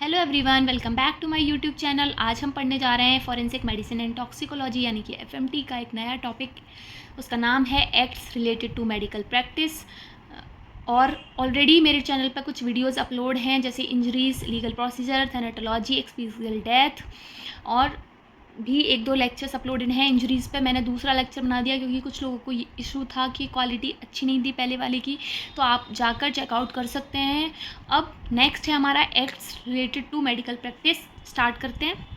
Hello everyone, welcome back to my YouTube channel. आज हम पढ़ने जा रहे हैं फॉरेंसिक मेडिसिन एंड टॉक्सिकोलॉजी यानी कि एफएमटी का एक नया टॉपिक। उसका नाम है acts related to medical practice. और ऑलरेडी मेरे चैनल पर कुछ वीडियोस अपलोड हैं, जैसे इंजरीज, लीगल प्रोसीजर, थैनेटोलॉजी, एक्सपीरियल डेथ, और भी एक दो लेक्चर्स अपलोडेड हैं। इंजरीज़ पे मैंने दूसरा लेक्चर बना दिया क्योंकि कुछ लोगों को इशू था कि क्वालिटी अच्छी नहीं थी पहले वाले की, तो आप जाकर चेकआउट कर सकते हैं। अब नेक्स्ट है हमारा acts related to medical practice. Start करते हैं।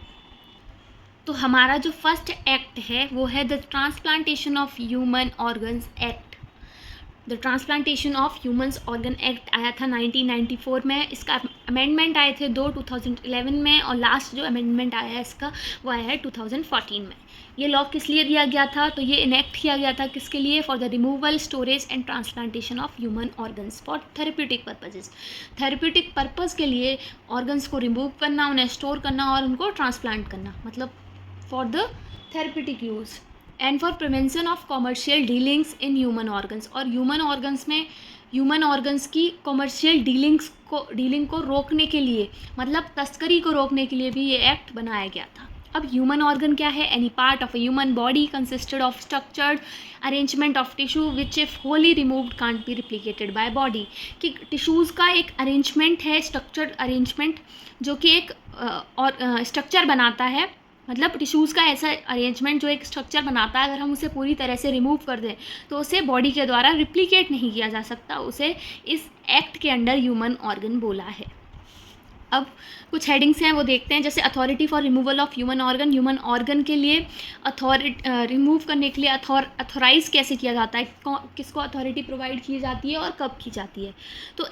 तो हमारा जो फर्स्ट एक्ट है वो है the transplantation of human organs act. The transplantation of humans organ act आया था 1994 में। इसका अमेंडमेंट आए थे 2011 में, और लास्ट जो अमेंडमेंट आया है इसका वो आया है 2014 में। ये लॉ किस लिए दिया गया था? तो ये इनेक्ट किया गया था किसके लिए? For the removal, storage and transplantation of human organs for therapeutic purposes. Therapeutic purpose के लिए ऑर्गन्स को रिमूव करना, उन्हें स्टोर करना और उनको ट्रांसप्लांट करना, मतलब for the therapeutic use and for prevention of commercial dealings in human organs. और ह्यूमन ऑर्गन्स में ह्यूमन ऑर्गन्स की कॉमर्शियल डीलिंग को रोकने के लिए, मतलब तस्करी को रोकने के लिए भी ये एक्ट बनाया गया था। अब ह्यूमन ऑर्गन क्या है? Any part of a human body consisted of structured arrangement of tissue which if Holi removed can't be replicated by body. कि टिश्यूज़ का एक अरेंजमेंट है, स्ट्रक्चर्ड अरेंजमेंट, जो कि एक स्ट्रक्चर बनाता है, मतलब टिश्यूज़ का ऐसा अरेंजमेंट जो एक स्ट्रक्चर बनाता है, अगर हम उसे पूरी तरह से रिमूव कर दें तो उसे बॉडी के द्वारा रिप्लिकेट नहीं किया जा सकता। उसे इस एक्ट के अंडर ह्यूमन ऑर्गन बोला है। अब कुछ हेडिंग्स हैं वो देखते हैं, जैसे authority for removal of human organ. Human organ के लिए रिमूव करने के लिए अथॉराइज़ कैसे किया जाता है, किसको अथॉरिटी प्रोवाइड की जाती है और कब की जाती है? तो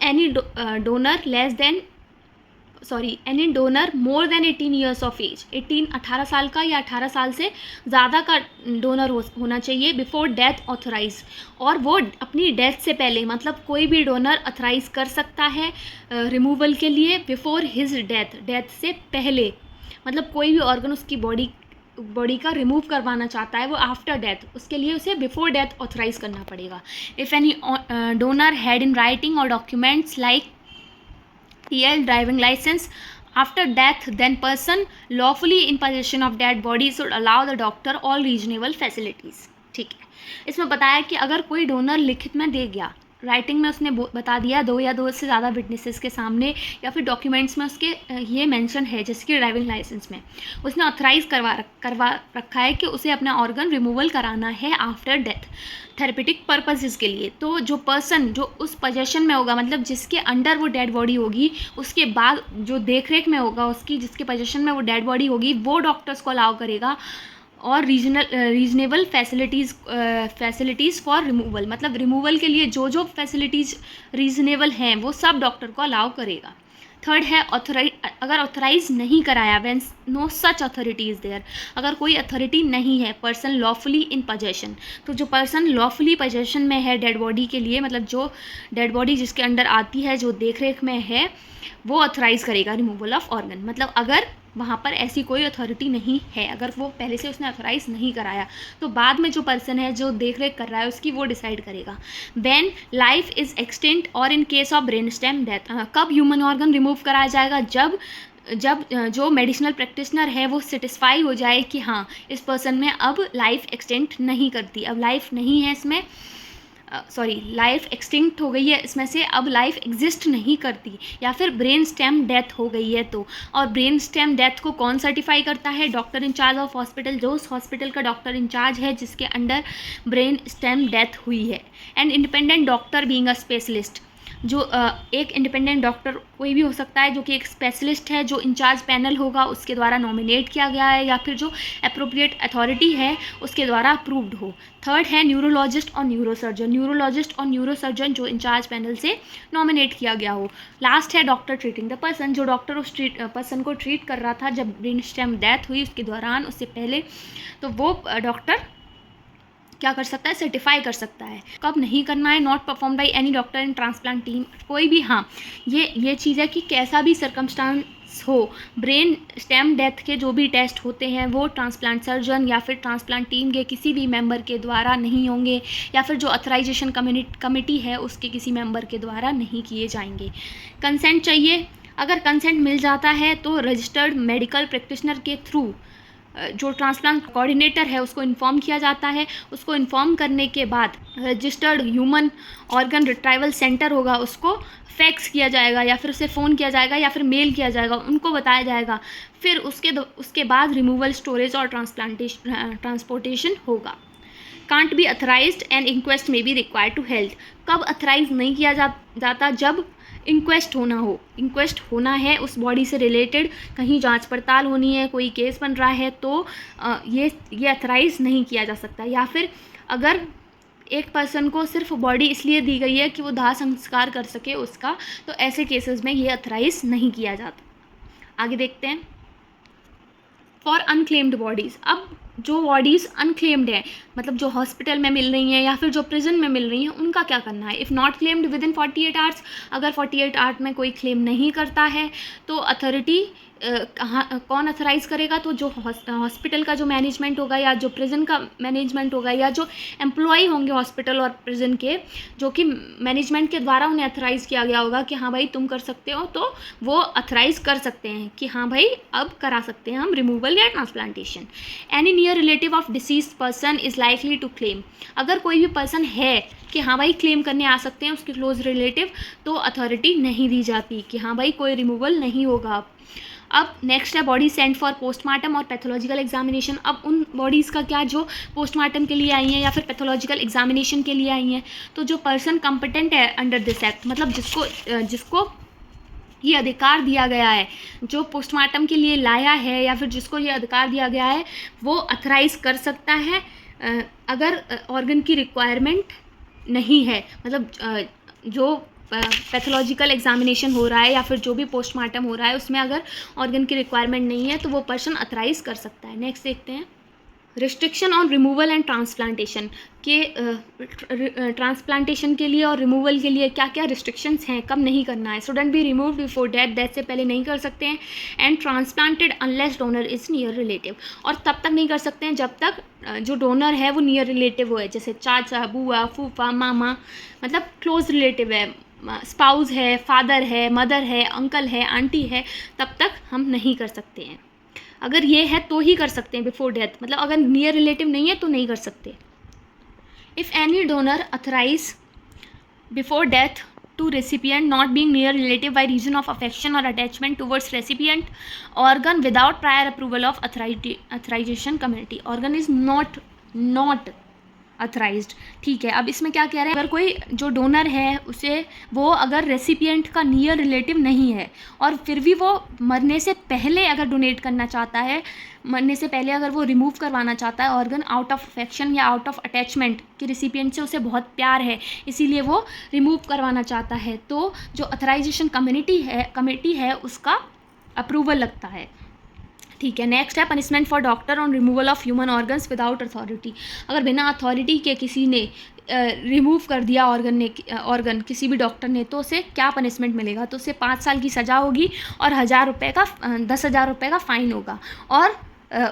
any donor more than 18 years of age. 18 साल का या 18 साल से ज़्यादा का डोनर होना चाहिए बिफोर डेथ ऑथराइज, और वो अपनी डेथ से पहले, मतलब कोई भी डोनर अथराइज कर सकता है रिमूवल के लिए बिफोर हिज डेथ से पहले। मतलब कोई भी ऑर्गन उसकी बॉडी का रिमूव करवाना चाहता है वो आफ्टर डेथ, उसके लिए उसे बिफोर डेथ ऑथराइज करना पड़ेगा। If any donor had in writing or documents like TL, driving license, after death, then person lawfully in possession of dead body should allow the doctor all reasonable facilities। ठीक है, इसमें बताया कि अगर कोई donor लिखित में दे गया, राइटिंग में उसने बता दिया, दो या दो से ज़्यादा विटनेसेस के सामने, या फिर डॉक्यूमेंट्स में उसके ये मेंशन है, जैसे कि ड्राइविंग लाइसेंस में उसने ऑथराइज़ करवा रखा है कि उसे अपना ऑर्गन रिमूवल कराना है आफ्टर डेथ थेरेपेटिक पर्पसेस के लिए। तो जो पर्सन जो उस पोजेशन में होगा, मतलब जिसके अंडर वो डेड बॉडी होगी, उसके बाद जो देख रेख में होगा उसकी, जिसके पोजेशन में वो डेड बॉडी होगी, वो डॉक्टर्स को अलाउ करेगा। और रीजनेबल फैसिलिटीज़ फॉर रिमूवल, मतलब रिमूवल के लिए जो जो फैसिलिटीज़ रीजनेबल हैं वो सब डॉक्टर को अलाउ करेगा। थर्ड है अगर ऑथराइज नहीं कराया, when no such authority is there, अगर कोई अथॉरिटी नहीं है, पर्सन लॉफुली इन पोजेशन, तो जो पर्सन लॉफुली पोजेशन में है डेड बॉडी के लिए, मतलब जो डेड बॉडी जिसके अंडर आती है, जो देख रेख में है, वो ऑथराइज़ करेगा रिमूवल ऑफ ऑर्गन। मतलब अगर वहाँ पर ऐसी कोई अथॉरिटी नहीं है, अगर वो पहले से उसने अथॉराइज़ नहीं कराया, तो बाद में जो पर्सन है जो देख रेख कर रहा है उसकी, वो डिसाइड करेगा। व्हेन लाइफ इज़ एक्सटेंट और in case of brain stem death, कब ह्यूमन ऑर्गन रिमूव कराया जाएगा? जब जो मेडिसिनल प्रैक्टिशनर है वो सेटिस्फाई हो जाए कि हाँ, इस पर्सन में अब लाइफ एक्सटेंट नहीं करती, अब लाइफ नहीं है इसमें, लाइफ एक्सटिंक्ट हो गई है इसमें से, अब लाइफ एग्जिस्ट नहीं करती, या फिर ब्रेन स्टेम डेथ हो गई है तो। और ब्रेन स्टेम डेथ को कौन सर्टिफाई करता है? डॉक्टर इंचार्ज ऑफ हॉस्पिटल, जो उस हॉस्पिटल का डॉक्टर इंचार्ज है जिसके अंडर ब्रेन स्टेम डेथ हुई है। And independent doctor being a specialist, जो एक इंडिपेंडेंट डॉक्टर कोई भी हो सकता है जो कि एक स्पेशलिस्ट है, जो इंचार्ज पैनल होगा उसके द्वारा नॉमिनेट किया गया है, या फिर जो अप्रोप्रिएट अथॉरिटी है उसके द्वारा अप्रूव्ड हो। थर्ड है न्यूरोलॉजिस्ट और न्यूरोसर्जन, जो इंचार्ज पैनल से नॉमिनेट किया गया हो। लास्ट है डॉक्टर ट्रीटिंग द पर्सन, जो डॉक्टर उस पर्सन को ट्रीट कर रहा था जब ब्रेन स्टेम डेथ हुई, उसके दौरान, उससे पहले, तो वो डॉक्टर क्या कर सकता है? सर्टिफाई कर सकता है। कब नहीं करना है? Not perform by any doctor in transplant team, कोई भी, हाँ ये चीज़ है कि कैसा भी सर्कमस्टांस हो, ब्रेन स्टेम डेथ के जो भी टेस्ट होते हैं वो ट्रांसप्लांट सर्जन या फिर ट्रांसप्लांट टीम के किसी भी मेंबर के द्वारा नहीं होंगे, या फिर जो अथराइजेशन कमेटी है उसके किसी मेंबर के द्वारा नहीं किए जाएंगे। कंसेंट चाहिए अगर कंसेंट मिल जाता है तो रजिस्टर्ड मेडिकल प्रैक्टिशनर के थ्रू जो ट्रांसप्लांट कोऑर्डिनेटर है उसको इन्फॉर्म किया जाता है। उसको इन्फॉर्म करने के बाद registered human organ retrieval centre होगा, उसको फैक्स किया जाएगा या फिर उसे फ़ोन किया जाएगा या फिर मेल किया जाएगा, उनको बताया जाएगा। फिर उसके बाद रिमूवल, स्टोरेज और ट्रांसपोर्टेशन होगा। कांट बी अथराइज्ड एंड इंक्वेस्ट में बी रिक्वायर्ड टू हेल्थ। कब अथराइज नहीं किया जाता? जब इंक्वेस्ट होना हो। इंक्वेस्ट होना है उस बॉडी से रिलेटेड, कहीं जांच पड़ताल होनी है, कोई केस बन रहा है, तो ये अथराइज नहीं किया जा सकता। या फिर अगर एक पर्सन को सिर्फ बॉडी इसलिए दी गई है कि वो दाह संस्कार कर सके उसका, तो ऐसे केसेस में ये अथराइज नहीं किया जाता। आगे देखते हैं। फॉर अनक्लेम्ड बॉडीज़, अब जो बॉडीज़ अनक्लेम्ड है, मतलब जो हॉस्पिटल में मिल रही हैं या फिर जो प्रिजन में मिल रही हैं, उनका क्या करना है? If not claimed with in 48 hours, अगर 48 आवर्स में कोई क्लेम नहीं करता है तो अथॉरिटी कौन अथराइज़ करेगा? तो जो हॉस्पिटल का जो मैनेजमेंट होगा या जो प्रिजन का मैनेजमेंट होगा या जो एम्प्लॉई होंगे हॉस्पिटल और प्रिजन के, जो कि मैनेजमेंट के द्वारा उन्हें अथराइज़ किया गया होगा कि हाँ भाई तुम कर सकते हो, तो वो अथराइज़ कर सकते हैं कि हाँ भाई अब करा सकते हैं हम रिमूवल या transplantation. Any near relative of deceased person is likely to claim, अगर कोई भी पर्सन है कि हाँ भाई क्लेम करने आ सकते हैं उसके क्लोज रिलेटिव, तो अथॉरिटी नहीं दी जाती कि हाँ भाई कोई रिमूवल नहीं होगा। अब नेक्स्ट है बॉडी सेंट फॉर पोस्टमार्टम और पैथोलॉजिकल एग्जामिनेशन। अब उन बॉडीज़ का क्या जो पोस्टमार्टम के लिए आई हैं या फिर पैथोलॉजिकल एग्जामिनेशन के लिए आई हैं, तो जो पर्सन कंपिटेंट है अंडर दिस एक्ट, मतलब जिसको ये अधिकार दिया गया है, जो पोस्टमार्टम के लिए लाया है या फिर जिसको ये अधिकार दिया गया है, वो अथराइज़ कर सकता है अगर ऑर्गन की रिक्वायरमेंट नहीं है, मतलब जो पैथोलॉजिकल एग्जामिनेशन हो रहा है या फिर जो भी पोस्टमार्टम हो रहा है उसमें अगर ऑर्गन की रिक्वायरमेंट नहीं है तो वो पर्सन अथराइज कर सकता है। नेक्स्ट देखते हैं। Restriction on removal and transplantation के ट्रांसप्लांटेशन के लिए और रिमूवल के लिए क्या क्या रिस्ट्रिक्शंस हैं, कब नहीं करना है? Student be remove before death, death से पहले नहीं कर सकते हैं। And transplanted unless donor is near relative, और तब तक नहीं कर सकते हैं जब तक जो डोनर है वो नियर रिलेटिव है, जैसे चाचा, बुआ, फूफा, मामा, मतलब क्लोज रिलेटिव है, स्पाउस है, फादर है, मदर है, अंकल है, आंटी है, तब तक हम नहीं कर सकते हैं। अगर ये है तो ही कर सकते हैं बिफोर डेथ, मतलब अगर नियर रिलेटिव नहीं है तो नहीं कर सकते। If any donor authorise before death to recipient not being near relative by reason of affection or attachment towards recipient organ without prior approval of authorization committee, organ is not अथराइज्ड। ठीक है, अब इसमें क्या कह रहे हैं, अगर कोई जो डोनर है उसे वो अगर रेसिपिएंट का नियर रिलेटिव नहीं है और फिर भी वो मरने से पहले अगर डोनेट करना चाहता है, मरने से पहले अगर वो रिमूव करवाना चाहता है ऑर्गन आउट ऑफ अफेक्शन या आउट ऑफ अटैचमेंट कि रेसिपिएंट से उसे बहुत प्यार है इसीलिए वो रिमूव करवाना चाहता है, तो जो अथराइजेशन कमेटी है उसका अप्रूवल लगता है। ठीक है, नेक्स्ट है punishment for doctor on removal of human organs without authority. अगर बिना अथॉरिटी के किसी ने रिमूव कर दिया ऑर्गन किसी भी डॉक्टर ने, तो उसे क्या पनिशमेंट मिलेगा? तो उसे 5 साल की सज़ा होगी और 10,000 रुपये का फ़ाइन होगा, और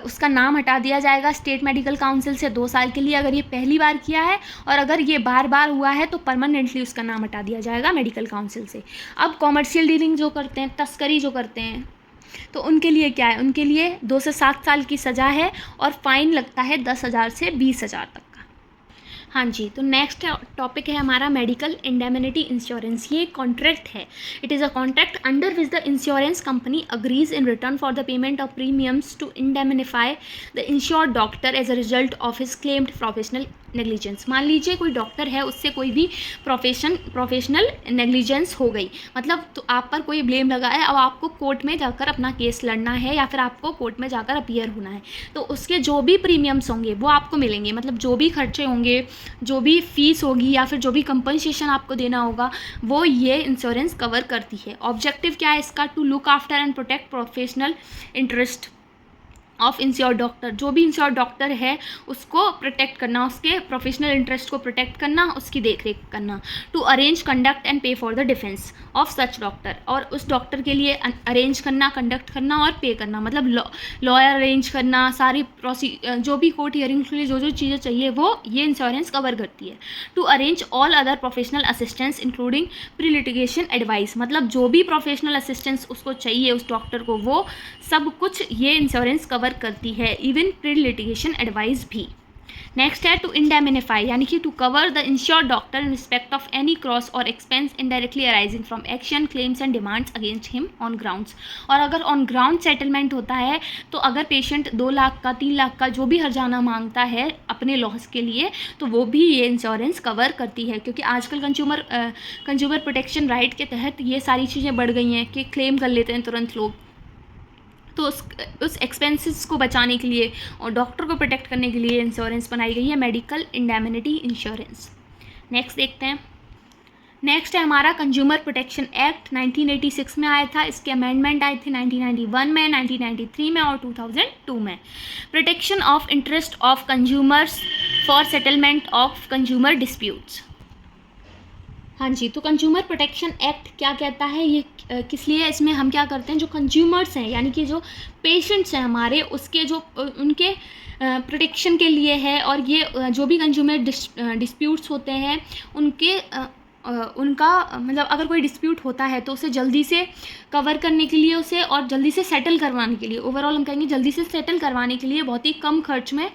उसका नाम हटा दिया जाएगा स्टेट मेडिकल काउंसिल से 2 साल के लिए अगर ये पहली बार किया है, और अगर ये बार बार हुआ है तो परमानेंटली उसका नाम हटा दिया जाएगा मेडिकल काउंसिल से। अब कॉमर्शियल डीलिंग जो करते हैं, तस्करी जो करते हैं, तो उनके लिए क्या है? उनके लिए 2 से 7 साल की सज़ा है और फाइन लगता है 10,000 से 20,000 तक का। हाँ जी, तो नेक्स्ट टॉपिक है हमारा मेडिकल इंडेमनिटी इंश्योरेंस। ये कॉन्ट्रैक्ट है, it is a contract under which the insurance company agrees in return for the payment of premiums to indemnify the insured doctor as a result of his claimed professional negligence. मान लीजिए कोई doctor है, उससे कोई भी professional negligence हो गई, मतलब तो आप पर कोई ब्लेम लगा है, अब आपको कोर्ट में जाकर अपना केस लड़ना है या फिर आपको कोर्ट में जाकर अपीयर होना है, तो उसके जो भी प्रीमियम्स होंगे वो आपको मिलेंगे, मतलब जो भी खर्चे होंगे, जो भी फीस होगी या फिर जो भी कंपनसेशन आपको देना होगा वो ये इंश्योरेंस कवर करती है। ऑब्जेक्टिव क्या है इसका? To look after and protect professional interest of insured doctor, जो भी इंश्योर्ड डॉक्टर है उसको प्रोटेक्ट करना, उसके प्रोफेशनल इंटरेस्ट को प्रोटेक्ट करना, उसकी देख रेख करना। टू अरेंज, कंडक्ट एंड पे for the defence of such doctor, और उस डॉक्टर के लिए अरेंज करना, कंडक्ट करना और पे करना, मतलब लॉयर अरेंज करना, सारी जो भी कोर्ट हियरिंग के लिए जो जो चीज़ें चाहिए वो ये इंश्योरेंस कवर करती है। To arrange all other professional assistance including pre litigation advice, मतलब जो भी प्रोफेशनल असिस्टेंस उसको चाहिए उस डॉक्टर को, वो सब कुछ ये इंश्योरेंस कवर करती है, इवन प्री लिटिगेशन एडवाइस भी। नेक्स्ट है टू इंडेमिनिफाई, यानी कि to cover the insured doctor in respect of any costs और expense indirectly arising from action, claims and demands against him on grounds. और अगर on ground settlement होता है तो अगर पेशेंट 2 लाख का, 3 लाख का जो भी हर्जाना मांगता है अपने लॉस के लिए, तो वो भी ये इंश्योरेंस कवर करती है, क्योंकि आजकल कंज्यूमर प्रोटेक्शन राइट के तहत ये सारी चीज़ें बढ़ गई हैं कि क्लेम कर लेते हैं तुरंत लोग। तो उस एक्सपेंसेस को बचाने के लिए और डॉक्टर को प्रोटेक्ट करने के लिए इंश्योरेंस बनाई गई है, मेडिकल इंडेमिनिटी इंश्योरेंस। नेक्स्ट देखते हैं। नेक्स्ट है हमारा कंज्यूमर प्रोटेक्शन एक्ट, 1986 में आया था। इसके अमेंडमेंट आए थे 1991 में, 1993 में और 2002 में। Protection of interest of consumers for settlement of consumer disputes. हाँ जी, तो कंज्यूमर प्रोटेक्शन एक्ट क्या कहता है, ये किस लिए, इसमें हम क्या करते हैं, जो कंज्यूमर्स हैं यानी कि जो पेशेंट्स हैं हमारे, उसके जो उनके प्रोटेक्शन के लिए है, और ये जो भी कंज्यूमर डिस्प्यूट्स होते हैं उनके उनका मतलब अगर कोई डिस्प्यूट होता है तो उसे जल्दी से कवर करने के लिए, उसे और जल्दी से सेटल करवाने के लिए, ओवरऑल हम कहेंगे जल्दी से सेटल करवाने के लिए, बहुत ही कम खर्च में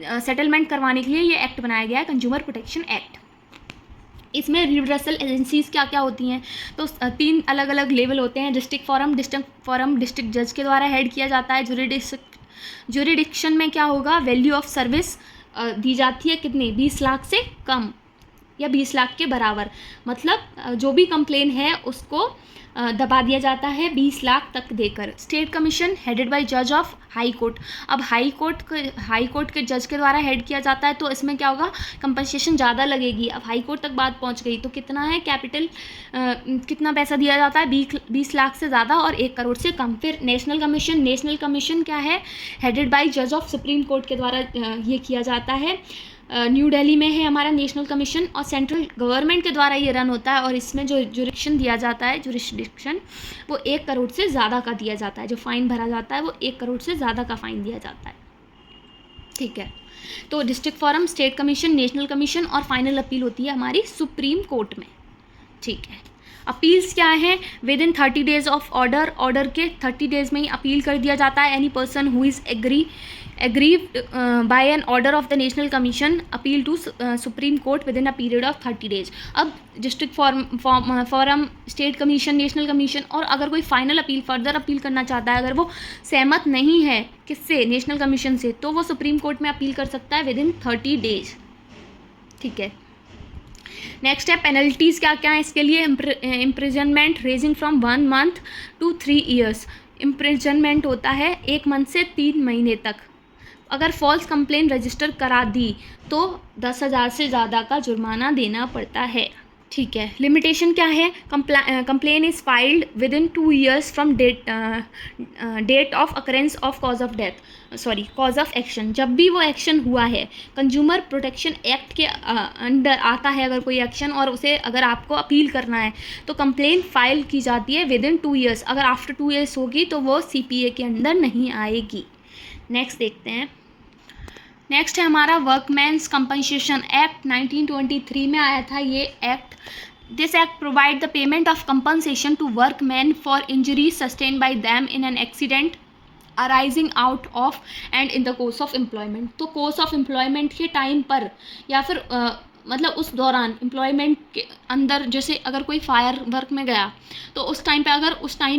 सेटलमेंट करवाने के लिए ये एक्ट बनाया गया है, कंज्यूमर प्रोटेक्शन एक्ट। इसमें रिवर्सल एजेंसीज क्या क्या होती हैं, तो 3 अलग अलग लेवल होते हैं। डिस्ट्रिक्ट फॉरम डिस्ट्रिक्ट जज के द्वारा हेड किया जाता है। ज्यूरिडिक्शन में क्या होगा, वैल्यू ऑफ सर्विस दी जाती है कितनी, 20 लाख से कम या 20 लाख के बराबर, मतलब जो भी कंप्लेन है उसको दबा दिया जाता है 20 लाख तक देकर। स्टेट कमीशन हेडेड बाय जज ऑफ हाई कोर्ट, अब हाई कोर्ट के जज के द्वारा हेड किया जाता है, तो इसमें क्या होगा, कंपनसेशन ज़्यादा लगेगी। अब हाई कोर्ट तक बात पहुंच गई तो कितना है कैपिटल, कितना पैसा दिया जाता है, 20 लाख से ज़्यादा और 1 करोड़ से कम। फिर नेशनल कमीशन क्या है, हेडेड बाय जज ऑफ सुप्रीम कोर्ट के द्वारा ये किया जाता है। न्यू दिल्ली में है हमारा नेशनल कमीशन, और सेंट्रल गवर्नमेंट के द्वारा ये रन होता है, और इसमें जो जुरिडिक्शन दिया जाता है, जुरिडिक्शन वो 1 करोड़ से ज़्यादा का दिया जाता है, जो फ़ाइन भरा जाता है वो 1 करोड़ से ज़्यादा का फ़ाइन दिया जाता है। ठीक है, तो district forum, state commission, national commission, और फाइनल अपील होती है हमारी सुप्रीम कोर्ट में। ठीक है, अपील्स क्या है, with in 30 days of order के 30 डेज में ही अपील कर दिया जाता है। Any person who is aggrieved by an order of the national commission appeal to supreme court within a period of 30 days। अब district forum, state commission, national commission, और अगर कोई फाइनल अपील, फर्दर अपील करना चाहता है, अगर वो सहमत नहीं है किससे, नेशनल कमीशन से, तो वो सुप्रीम कोर्ट में अपील कर सकता है विद इन 30 डेज। ठीक है, नेक्स्ट है पेनल्टीज़ क्या क्या है इसके लिए। Imprisonment raising from 1 month to 3 years, imprisonment होता है 1 मंथ से 3 महीने तक। अगर फॉल्स कंप्लेन रजिस्टर करा दी तो 10,000 से ज़्यादा का जुर्माना देना पड़ता है। ठीक है, लिमिटेशन क्या है, complain is filed within 2 years from date of occurrence of cause of action, जब भी वो एक्शन हुआ है। कंज्यूमर प्रोटेक्शन एक्ट के अंडर आता है अगर कोई एक्शन, और उसे अगर आपको अपील करना है तो कंप्लेन फाइल की जाती है विद इन 2 years। अगर आफ्टर 2 years होगी तो वो CPA के अंदर नहीं आएगी। नेक्स्ट देखते हैं। नेक्स्ट है हमारा वर्कमैन्स कंपनसेशन एक्ट, 1923 में आया था ये act. This act provide the payment of compensation to workman for injuries sustain by them in an accident arising out of and in the course of employment. तो course of employment के time पर या फिर मतलब उस दौरान employment के अंदर, जैसे अगर कोई फायर वर्क में गया तो उस टाइम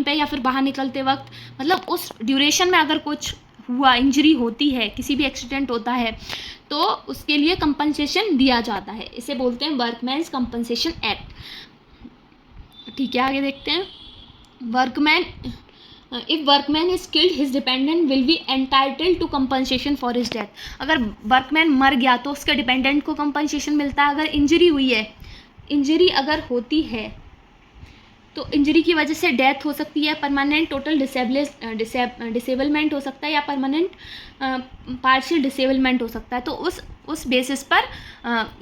पे या फिर बाहर निकलते वक्त, मतलब उस ड्यूरेशन में अगर कुछ हुआ, इंजरी होती है, किसी भी एक्सीडेंट होता है, तो उसके लिए कंपनसेशन दिया जाता है। इसे बोलते हैं वर्कमैन्स कंपनसेशन एक्ट। ठीक है, आगे देखते हैं। If workman is killed his dependent will be entitled to compensation for his death. अगर वर्कमैन मर गया तो उसके डिपेंडेंट को कंपनसेशन मिलता है। अगर इंजरी हुई है, इंजरी अगर होती है तो इंजरी की वजह से डेथ हो सकती है, परमानेंट टोटल डिसेबलमेंट हो सकता है, या परमानेंट पार्शियल डिसेबलमेंट हो सकता है। तो उस बेसिस पर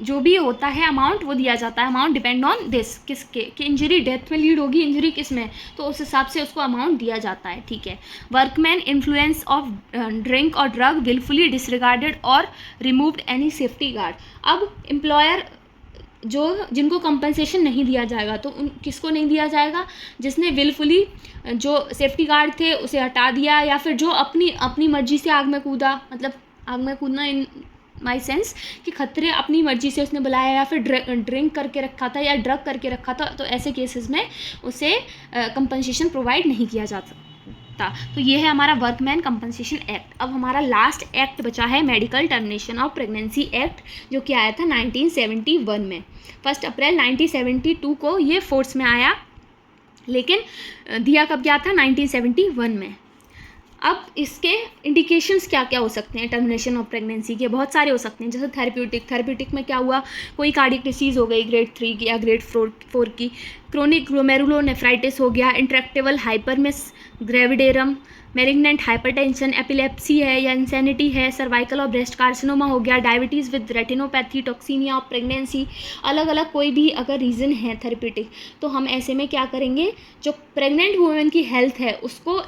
जो भी होता है अमाउंट वो दिया जाता है। अमाउंट डिपेंड ऑन दिस, किसके कि इंजरी डेथ में लीड होगी, इंजरी किस में, तो उस हिसाब से उसको अमाउंट दिया जाता है। ठीक है। वर्कमैन इन्फ्लुएंस ऑफ ड्रिंक और ड्रग विलफुली डिसरिगार्डेड और रिमूव्ड एनी सेफ्टी गार्ड। अब एम्प्लॉयर जिनको कंपनसेशन नहीं दिया जाएगा, तो उन किसको नहीं दिया जाएगा? जिसने विलफुली जो सेफ्टी गार्ड थे उसे हटा दिया, या फिर जो अपनी मर्जी से आग में कूदा, मतलब आग में कूदना इन माई सेंस कि खतरे अपनी मर्जी से उसने बुलाया, या फिर ड्रिंक करके रखा था या ड्रग करके रखा था, तो ऐसे केसेस में उसे कंपनसेशन प्रोवाइड नहीं किया जा सकता। तो ये है हमारा वर्कमैन कंपनसेशन एक्ट। अब हमारा लास्ट एक्ट बचा है medical termination of pregnancy act, जो कि आया था 1971 में। 1 अप्रैल 1972 को ये फोर्स में आया, लेकिन दिया कब गया था? 1971 में। अब इसके इंडिकेशंस क्या क्या हो सकते हैं टर्मिनेशन ऑफ प्रेगनेंसी के? बहुत सारे हो सकते हैं, जैसे थेरेप्यूटिक में क्या हुआ, कोई कार्डियक डिसीज़ हो गई ग्रेड 3 की या ग्रेड 4 की, क्रोनिक ग्लोमेरुलोनेफ्राइटिस हो गया, intractable hyperemesis gravidarum, malignant hypertension, epilepsy है या इंसैनिटी है, सर्वाइकल और ब्रेस्ट कार्सिनोमा हो गया, diabetes with retinopathy, toxaemia of pregnancy, अलग अलग कोई भी अगर रीज़न है थेरेप्यूटिक, तो हम ऐसे में क्या करेंगे, जो प्रेग्नेंट वुमेन की हेल्थ है उसको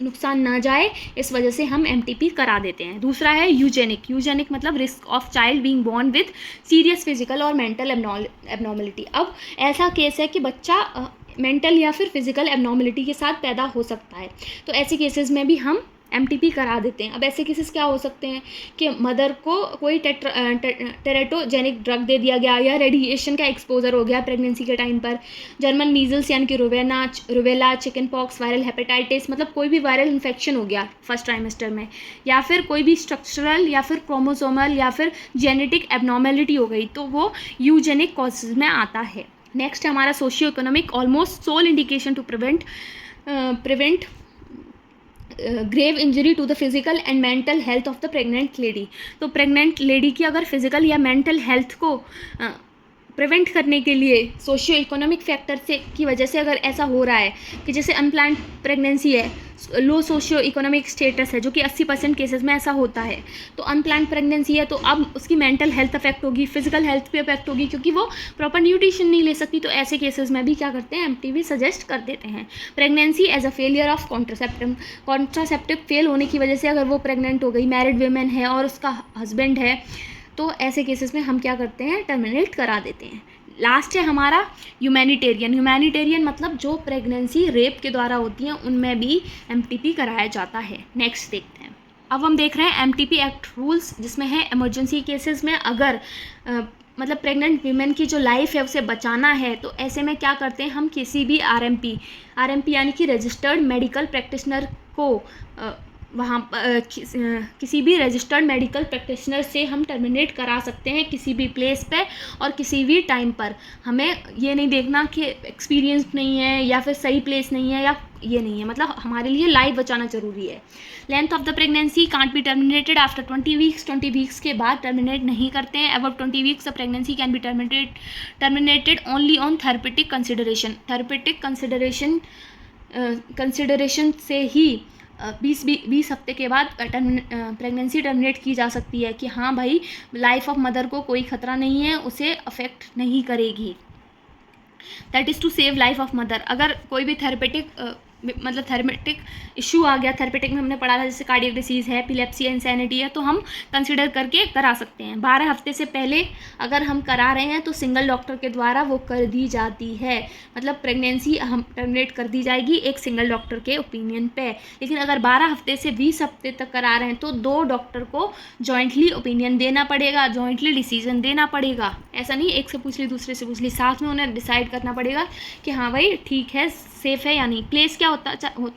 नुकसान ना जाए, इस वजह से हम MTP करा देते हैं। दूसरा है यूजेनिक मतलब risk of child being born with serious physical और मेंटल एबनॉर्मलिटी। अब ऐसा केस है कि बच्चा मेंटल या फिर फिजिकल एबनॉर्मलिटी के साथ पैदा हो सकता है, तो ऐसे केसेस में भी हम MTP करा देते हैं। अब ऐसे केसेस क्या हो सकते हैं कि मदर को कोई टेरेटोजेनिक ड्रग दे दिया गया, या रेडिएशन का एक्सपोजर हो गया प्रेगनेंसी के टाइम पर, जर्मन मीजल्स यानी कि rubella, chicken pox, viral hepatitis, मतलब कोई भी वायरल इन्फेक्शन हो गया फर्स्ट ट्राइमेस्टर में, या फिर कोई भी स्ट्रक्चरल या फिर क्रोमोसोमल या फिर जेनेटिक एबनॉर्मेलिटी हो गई, तो वो यूजेनिक कॉजेज में आता है। नेक्स्ट हमारा socio economic, almost sole indication to prevent grave injury to the physical and mental health of the pregnant lady. तो प्रेग्नेंट लेडी की अगर फिजिकल या मेंटल हेल्थ को प्रिवेंट करने के लिए सोशियो इकोनॉमिक फैक्टर से की वजह से अगर ऐसा हो रहा है कि जैसे अनप्लान्ड प्रेगनेंसी है, लो सोशियो इकोनॉमिक स्टेटस है, जो कि 80% केसेस में ऐसा होता है, तो अनप्लान्ड प्रेगनेंसी है, तो अब उसकी मेंटल हेल्थ अफेक्ट होगी, फिजिकल हेल्थ पे अफेक्ट होगी, क्योंकि वो प्रॉपर न्यूट्रिशन नहीं ले सकती, तो ऐसे केसेस में भी क्या करते हैं, MTP सजेस्ट कर देते हैं। Pregnancy as a failure of contraceptive fail होने की वजह से अगर वो प्रेग्नेंट हो गई, मैरिड वीमेन है और उसका हस्बैंड है, तो ऐसे केसेस में हम क्या करते हैं, टर्मिनेट करा देते हैं। लास्ट है हमारा ह्यूमैनिटेरियन मतलब जो प्रेगनेंसी रेप के द्वारा होती हैं उनमें भी MTP कराया जाता है। नेक्स्ट देखते हैं। अब हम देख रहे हैं MTP एक्ट रूल्स, जिसमें है इमरजेंसी केसेस में अगर मतलब प्रेग्नेंट वीमेन की जो लाइफ है उसे बचाना है, तो ऐसे में क्या करते हैं, हम किसी भी RMP यानी कि रजिस्टर्ड मेडिकल प्रैक्टिशनर को वहाँ किसी भी रजिस्टर्ड मेडिकल प्रैक्टिशनर से हम टर्मिनेट करा सकते हैं किसी भी प्लेस पे और किसी भी टाइम पर। हमें ये नहीं देखना कि एक्सपीरियंस नहीं है या फिर सही प्लेस नहीं है या ये नहीं है, मतलब हमारे लिए लाइफ बचाना ज़रूरी है। Length of the pregnancy can't be terminated after 20 weeks. 20 weeks के बाद टर्मिनेट नहीं करते हैं। Above 20 weeks the pregnancy can be terminated only on therapeutic consideration. Therapeutic consideration से ही 20 हफ्ते के बाद प्रेगनेंसी टर्मिनेट की जा सकती है कि हाँ भाई लाइफ ऑफ मदर को कोई ख़तरा नहीं है, उसे अफेक्ट नहीं करेगी। That is to save life of mother. अगर कोई भी थेरेपेटिक इशू आ गया, थेरेपेटिक में हमने पढ़ा था जैसे कार्डियक डिसीज़ है, एपिलेप्सी है, इंसैनिटी है, तो हम कंसिडर करके करा सकते हैं। 12 हफ्ते से पहले अगर हम करा रहे हैं तो सिंगल डॉक्टर के द्वारा वो कर दी जाती है, मतलब प्रेगनेंसी हम टर्मिनेट कर दी जाएगी एक सिंगल डॉक्टर के ओपिनियन पे। लेकिन अगर 12 हफ्ते से 20 हफ्ते तक करा रहे हैं तो 2 डॉक्टर को जॉइंटली ओपिनियन देना पड़ेगा, जॉइंटली डिसीजन देना पड़ेगा। ऐसा नहीं एक से पूछ ली दूसरे से पूछ ली, साथ में उन्हें डिसाइड करना पड़ेगा कि हाँ भाई ठीक है, सेफ़ है या नहीं। प्लेस क्या होता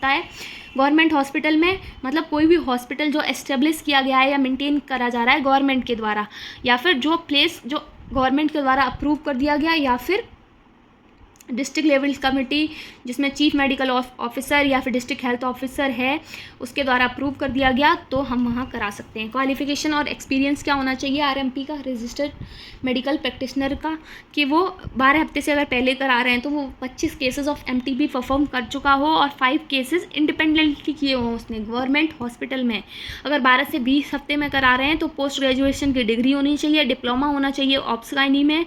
है गवर्नमेंट हॉस्पिटल में, मतलब कोई भी हॉस्पिटल जो एस्टेब्लिश किया गया है या मेंटेन करा जा रहा है गवर्नमेंट के द्वारा, या फिर जो प्लेस जो गवर्नमेंट के द्वारा अप्रूव कर दिया गया, या फिर डिस्ट्रिक्ट लेवल कमेटी जिसमें चीफ मेडिकल ऑफिसर या फिर डिस्ट्रिक्ट हेल्थ ऑफिसर है उसके द्वारा अप्रूव कर दिया गया तो हम वहाँ करा सकते हैं। क्वालिफिकेशन और एक्सपीरियंस क्या होना चाहिए आरएमपी का, रजिस्टर्ड मेडिकल प्रैक्टिशनर का, कि वो 12 हफ्ते से अगर पहले करा रहे हैं तो वो 25 केसेस ऑफ एमटीबी परफॉर्म कर चुका हो और 5 केसेस इंडिपेंडेंटली किए हों उसने गवर्नमेंट हॉस्पिटल में। अगर 12 से 20 हफ्ते में करा रहे हैं तो पोस्ट ग्रेजुएशन की डिग्री होनी चाहिए, डिप्लोमा होना चाहिए ऑब्स-गायनी में,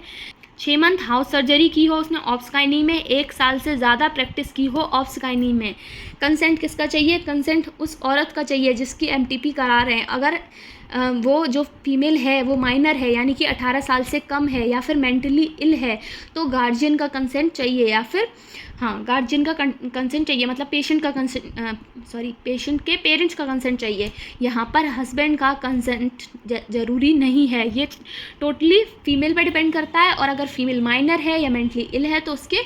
6 मंथ हाउस सर्जरी की हो उसने ऑब्स-गायनी में, 1 साल से ज़्यादा प्रैक्टिस की हो ऑब्स-गायनी में। कंसेंट किसका चाहिए? कंसेंट उस औरत का चाहिए जिसकी एमटीपी करा रहे हैं। अगर वो जो फीमेल है वो माइनर है यानी कि 18 साल से कम है या फिर मेंटली इल है तो गार्जियन का कंसेंट चाहिए, या फिर गार्जियन का कंसेंट चाहिए, मतलब पेशेंट का कंसेंट पेशेंट के पेरेंट्स का कंसेंट चाहिए। यहाँ पर हस्बैंड का कंसेंट ज़रूरी नहीं है, ये टोटली फीमेल पे डिपेंड करता है, और अगर फीमेल माइनर है या मेंटली इल है तो उसके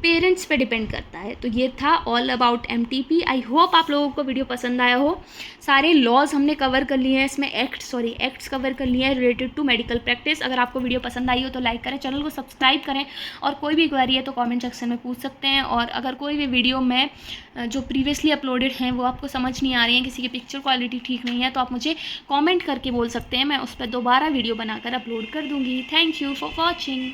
पेरेंट्स पे डिपेंड करता है। तो ये था all about MTP. I hope आप लोगों को वीडियो पसंद आया हो। सारे लॉज हमने कवर कर लिए हैं इसमें, एक्ट्स कवर कर लिए हैं रिलेटेड टू मेडिकल प्रैक्टिस। अगर आपको वीडियो पसंद आई हो तो लाइक करें, चैनल को सब्सक्राइब करें, और कोई भी क्वेरी है तो कमेंट सेक्शन में पूछ सकते हैं। और अगर कोई भी वीडियो में जो प्रीवियसली अपलोडेड हैं वो आपको समझ नहीं आ रही है, किसी की पिक्चर क्वालिटी ठीक नहीं है, तो आप मुझे कमेंट करके बोल सकते हैं, मैं उस पर दोबारा वीडियो बनाकर अपलोड कर दूँगी। Thank you for watching.